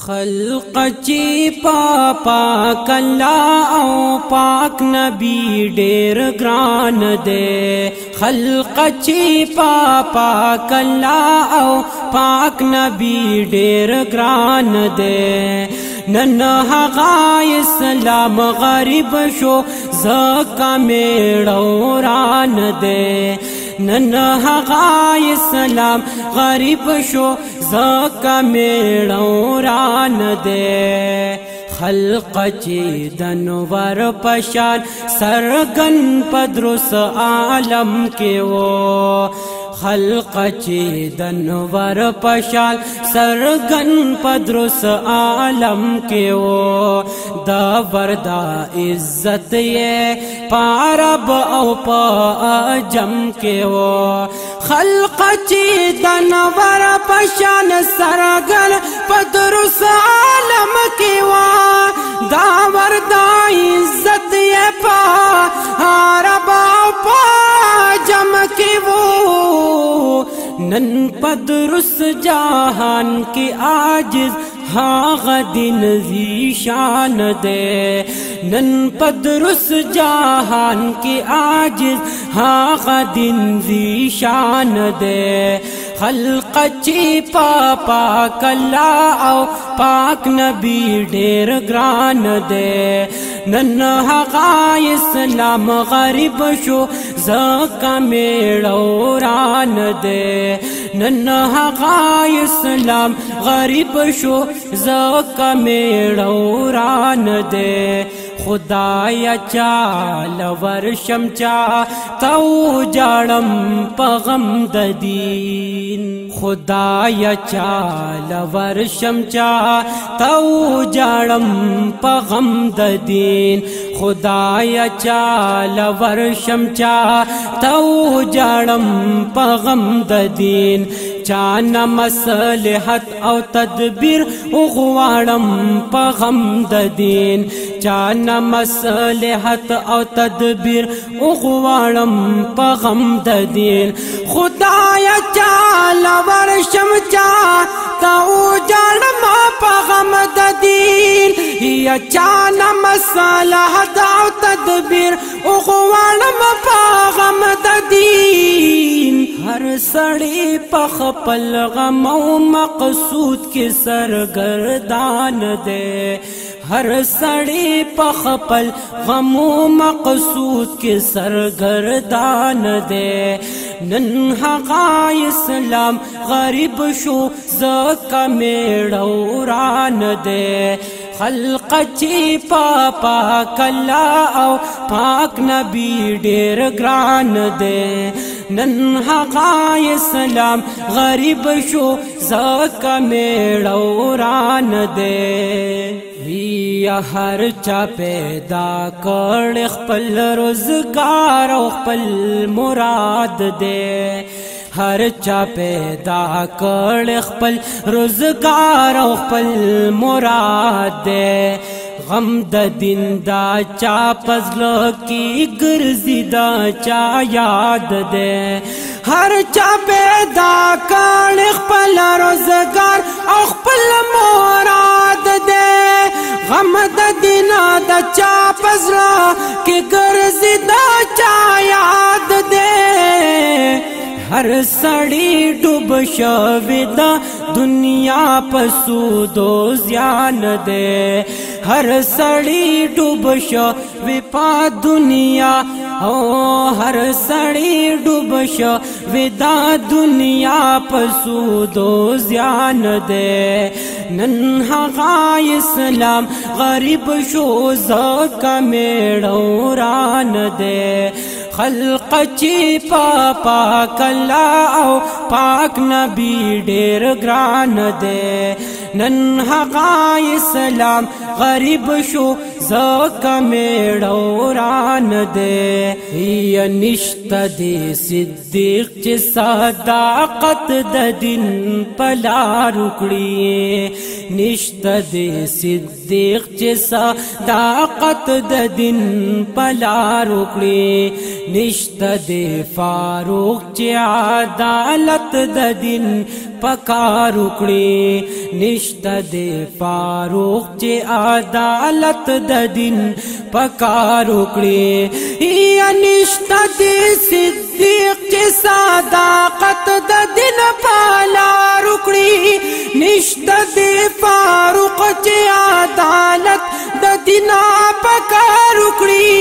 خلق چی پاک اللہ او پاک نبی ډیر گران دے خلق چی پاک اللہ او پاک نبی ډیر گران دے نن هغه اسلام غریب شو زکا میړو ران دے نن هغه اسلام غریب شو زکا میړو ران دے خلق چی دنور پشان سرگن پدرس عالم کے وہ خلق چی دنور پشان سرگن پدرس عالم کے وہ دا وردا عزت یہ پارب او پا جم کے وہ خلق چی دنور پشان سرگن پدرس عالم کے وہ دا وردا عزت یہ پارب او پا جم کے وہ نن پدرس جہان کی عاجز ہاغ دن ذی شان دے نن پدرس جہان کی عاجز ہاغ دن ذی شان دے خلق چی پاک اللہ او پاک نبی ډیر گران دے نن هغه اسلام غریب شو زکا میړو ران دے نن هغه اسلام غریب شو زکا میړو ران دے خدایا چال ورشم چا تو جاڑم پغم ددین خدایا چال ورشم چا تو جاڑم پغم ددین خدایا چال ورشم چا تو جاڑم پغم ددین چانا مصلحت او تدبیر اغوارم پغم ددین چانا مصلحت او تدبیر اغوارم پغم ددین خدایا چالا ورشم چا تو جارم پغم ددین یا چانا مصلحت او تدبیر اغوارم پغم ددین ہر سڑی پخپل غم و مقصود کے سرگردان دے ہر سڑی پخپل غم و مقصود کے سرگردان دے نن هغه اسلام غریب شو زکا میړو ران دے خلق چی پاک اللہ او پاک نبی ډیر گران دے نن هغه اسلام غریب شو زکا میړو ران دے یا ہر چا پیدا کړ خپل روزگار او خپل مراد دے ہر چا پیدا کړ خپل روزگار او خپل مراد دے غم د دین دا چا پزلو کی ګرځي دا چا یاد دے ہر چا پیدا کړ خپل روزگار او خپل مراد دے غم د دین دا چا پزلو کی ګرځي دا چا یاد دے ہر سڑی ڈوب شوی دا دنیا پسود و زیان دے ہر سڑی ڈوب شوی پا دنیا او ہر سڑی ڈوب شوی دا دنیا پسود و زیان دے نن هغه اسلام غریب شو زکا میړو ران دے خلق چی پاک اللہ او پاک نبی ډیر گران دے نن هغه اسلام غریب شو زکا میړو ران دے یا نشت دی صدیق چی صداقت د دین پلا رکڑی نشته د صدیق چې صداقت د دین پلار وکړي نشته د فاروق چې عدالت د دین پکار وکړي نشته د فاروق چې عدالت د دین پکار وکړي یا نشته د صدیق چې صداقت د دین پلار وکړي نشته د فاروق چې عدالت د دین پکار وکړي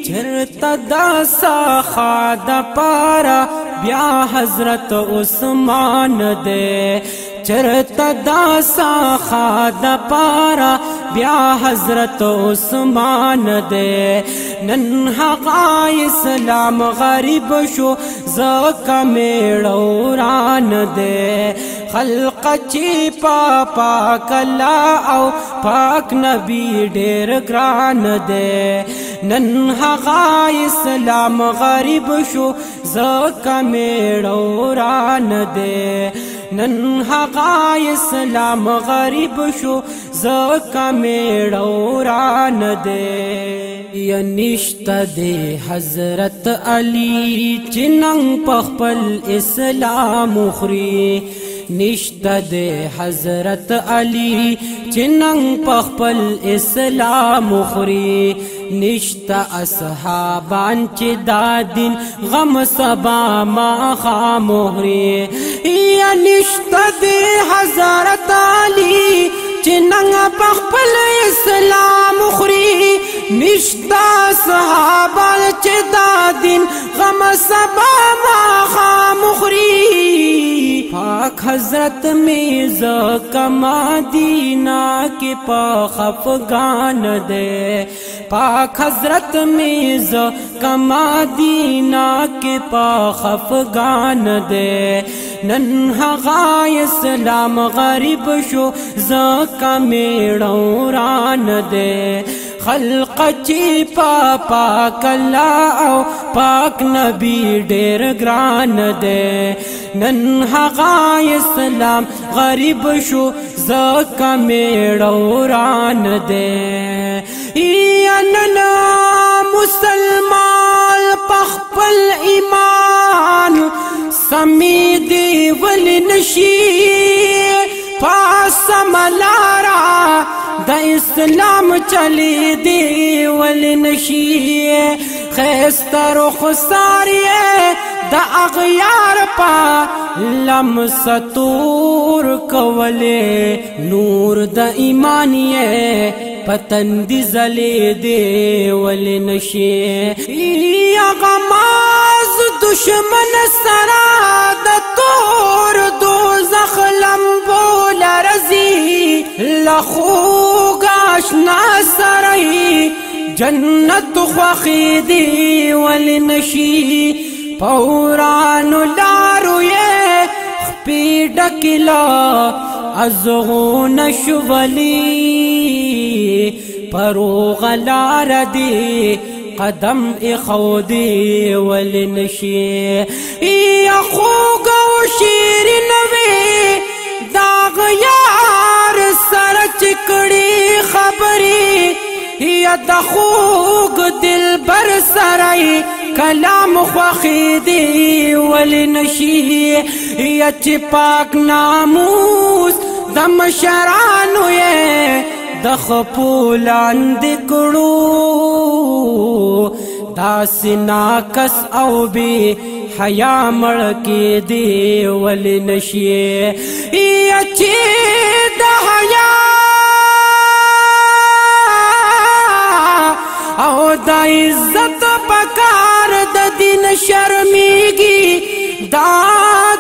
چرته دا سخا د پارا بیا حضرت عثمان دے چرتا دا ساخا دا پارا بیا حضرت عثمان دے نن حقا اسلام غریب شو زکا میڑوران دے خلق چی پاک اللہ او پاک نبی ډیر گران دے نن حقا اسلام غریب شو زکا میڑوران دے نن حقا اسلام غریب شو زکا میڑوران دے یا نشتا دے حضرت علی چننگ پخپل اسلام اخری نشتا دے حضرت علی چننگ پخپل اسلام اخری نشتا اصحابان چی دا دین غم سبا ما خاموری یا نشتا دے حضرت علی چننگ پخپل اسلام اخری نشتا اصحابان چی دا دین غم سبا ما خاموری پاک حضرت میز کما دینا کے پاک افغان دے پاک حضرت میز کما دینا کے پاک افغان دے نن حقا اسلام غریب شو زکا میڑوران دے خلق چی پاک اللہ او پاک نبی ډیر گران دے نن حقا اسلام غریب شو زکا میڑوران دے یا ننا مسلمان پخپل ایمان سمی دی ولی نشی پاس ملارا دا اسلام چلی دی ولی نشی خیستر و خساریے دا اغیار پا لم ستور کولے نور دا ایمانیے پتندی زلی دے ولی نشی یا غماز دشمن سرا دا تور دوزخ لمبو لرزی لخوگ آشنا سرائی جنت خوخی دی ولی نشی پورانو لارو یہ خپی ڈکلا ازغون شولی پروغ لار دی قدم اخودی ولی نشی یا خوگ و شیرین وی داغ یار سر چکڑی خبری یا دخوگ دل بر سرائی کلام خوخی دی ولی نشی یا چی پاک ناموس دم شرانو یہ دخ پولاند کڑو داسی ناکس او بی حیا مڑکی دی ولی نشی یا چی دا حیا او دا عزت پکار دا دین شرمیگی دا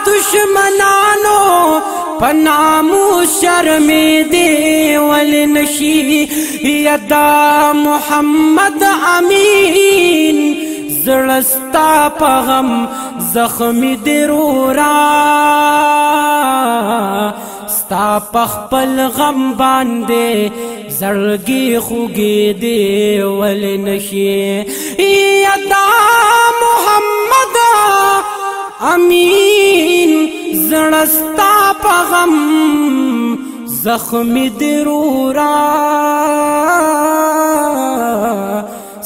دشمنانو پنامو شرمی دی ولی نشی یا دا محمد امین زڑستا پغم زخمی درورا ستا پخپل غم باندے زرگی خوگی دی ولی نشی یا دا محمد امین زڑستا پغم زخمی درورا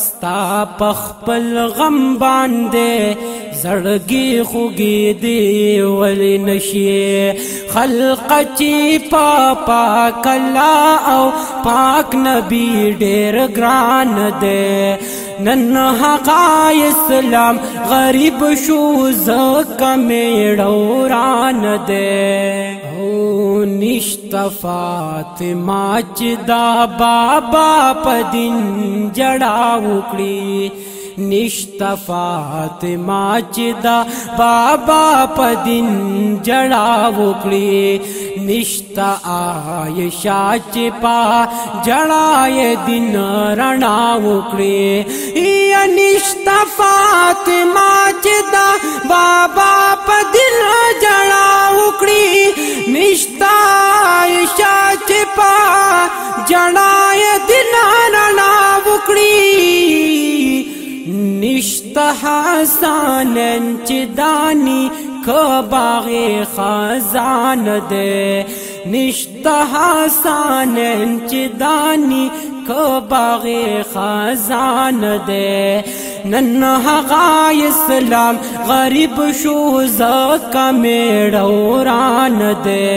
ستا پخپل غم باندې زړګي خوږې دی ولی نشي خلق چې پاک الله او پاک نبی ډېر ګران دی نن هغه اسلام غریب شو زکه میړه وران دی او نشته فاطمه چې دا بابا په دین جړا وکړي نشتا فاطمه چې دا بابا په دین جړا وکړي نشتا عائشہ چې پا جړا دین رڼا وکړي یا نشتا فاطمه چې دا بابا په دین جړا وکړي نشتا عائشہ چې پا جړا دین رڼا وکړي نشتا حسانن چې دانی کباغ خزان دے نشتا حسانن چې دانی کباغ خزان دے نن هغه اسلام غریب شو زکه میړه وران دے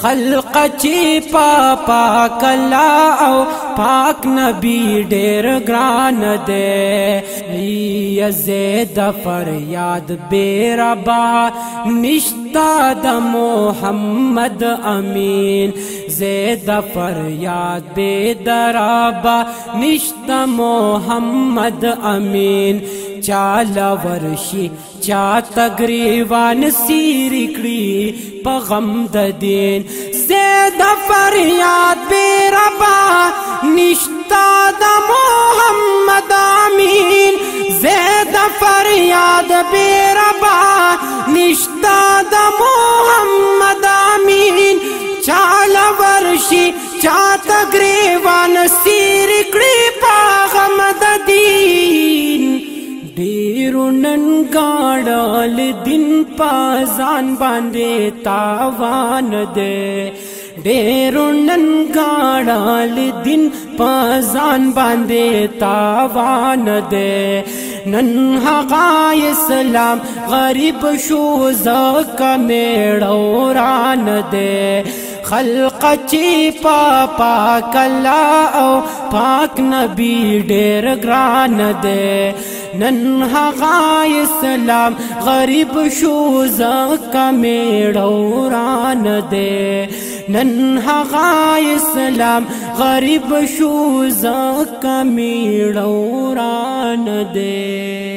خلق چې پاک الله او پاک نبی ډېر ګران دی یزید فریاد بے ربا نشتا د محمد امین زید فریاد بے درابا نشتا محمد امین چالا ورشی چا تگریوان سیر کړي په غم د دین زید فریاد بے ربا نشتا د محمد امین زید فریاد بے ربا نشتا د محمد امین چالا ورشی چا تگریوان سیر کړي په غم د دین ډیرو نن ګاړل دین پازان باندې تاوان دے ډیرو نن ګاړل دین پازان باندې تاوان دے نن هغه اسلام غریب شو زکه میړه وران دے خلق چې پاک الله او پاک نبی ډېر ګران دی نن هغه اسلام غریب شو زکه میړه وران دی نن هغه اسلام غریب شو زکه میړه وران دی